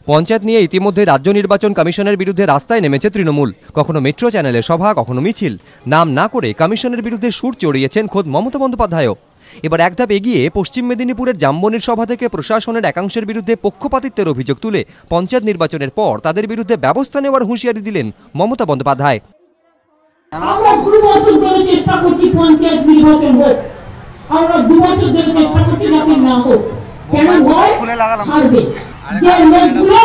পঞ্চায়েত নিয়ে ইতিমধ্যে রাজ্য নির্বাচন কমিশনের বিরুদ্ধে রাস্তায় নেমেছে তৃণমূল। কখনো মেট্রো চ্যানেলে সভা, কখনো মিছিল। নাম না করে কমিশনের বিরুদ্ধে সুর চড়িয়েছেন খোদ মমতা বন্দ্যোপাধ্যায়ও। এবার এক ধাপ এগিয়ে পশ্চিম মেদিনীপুরের জামবনির সভা থেকে প্রশাসনের একাংশের বিরুদ্ধে পক্ষপাতিত্বের অভিযোগ তুলে পঞ্চায়েত নির্বাচনের পর তাদের বিরুদ্ধে ব্যবস্থা নেওয়ার হুঁশিয়ারি দিলেন মমতা বন্দ্যোপাধ্যায়। আমরা 2 বছর ধরে চেষ্টা করছি পঞ্চায়েত নির্বাচন হোক, আমরা 2 বছর ধরে চেষ্টা করছি যাতে না হোক। কেন হয়? হারবে যে লোকগুলো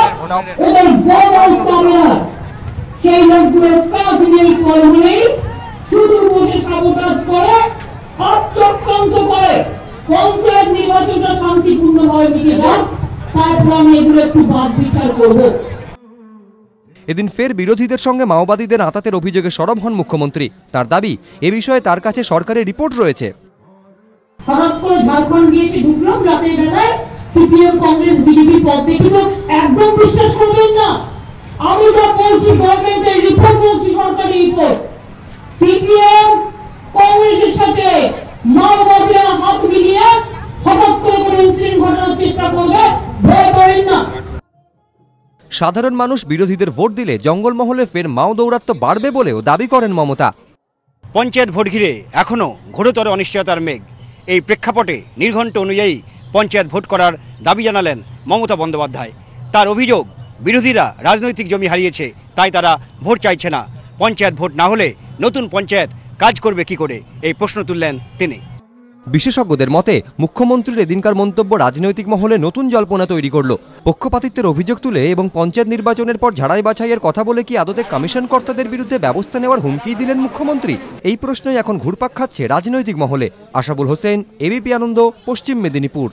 ওদের বড় স্তরের, সেই লোকগুলোর কাজ নেই, কর্ম নেই, শুধু বসে সাবোটাজ করে, চক্রান্ত করে। পঞ্চায়েত নির্বাচনটা শান্তিপূর্ণভাবে মিটে যাক, তারপর আমি এগুলো একটু বাদ বিচার করবো। এদিন ফের বিরোধীদের সঙ্গে মাওবাদীদের আঁতাতের অভিযোগে সরব হন মুখ্যমন্ত্রী। তার দাবি, এ বিষয়ে তার কাছে সরকারের রিপোর্ট রয়েছে। হঠাৎ করে ঝাড়খণ্ড গিয়েছে, ঢুকলাম রাতের বেলায়, সিপিএম, কংগ্রেস, বিজেপি পদ দেখিল, একদম বিশ্বাস করবেন না। আমি যা বলছি গভর্নমেন্টের রিপোর্ট বলছি, সরকারি রিপোর্ট। সিপিএম কংগ্রেসের সাথে মাওবাদীরা হাত মিলিয়ে হঠাৎ করে কোনো ইনসিডেন্ট ঘটানোর চেষ্টা করবে, ভয় করেন না। সাধারণ মানুষ বিরোধীদের ভোট দিলে জঙ্গলমহলে ফের মাও দৌরাত্ম্য বাড়বে বলেও দাবি করেন মমতা। পঞ্চায়েত ভোট ঘিরে এখনো ঘোরতর অনিশ্চয়তার মেঘ। এই প্রেক্ষাপটে নির্ঘণ্ট অনুযায়ী পঞ্চায়েত ভোট করার দাবি জানালেন মমতা বন্দ্যোপাধ্যায়। তার অভিযোগ, বিরোধীরা রাজনৈতিক জমি হারিয়েছে, তাই তারা ভোট চাইছে না। পঞ্চায়েত ভোট না হলে নতুন পঞ্চায়েত কাজ করবে কি করে, এই প্রশ্ন তুললেন তিনি। বিশেষজ্ঞদের মতে মুখ্যমন্ত্রীর এদিনকার মন্তব্য রাজনৈতিক মহলে নতুন জল্পনা তৈরি করল। পক্ষপাতিত্বের অভিযোগ তুলে এবং পঞ্চায়েত নির্বাচনের পর ঝাড়াই বাছাইয়ের কথা বলে কি আদতে কমিশন কর্তাদের বিরুদ্ধে ব্যবস্থা নেওয়ার হুমকি দিলেন মুখ্যমন্ত্রী? এই প্রশ্নই এখন ঘুরপাক খাচ্ছে রাজনৈতিক মহলে। আশাবুল হোসেন, এবিপি আনন্দ, পশ্চিম মেদিনীপুর।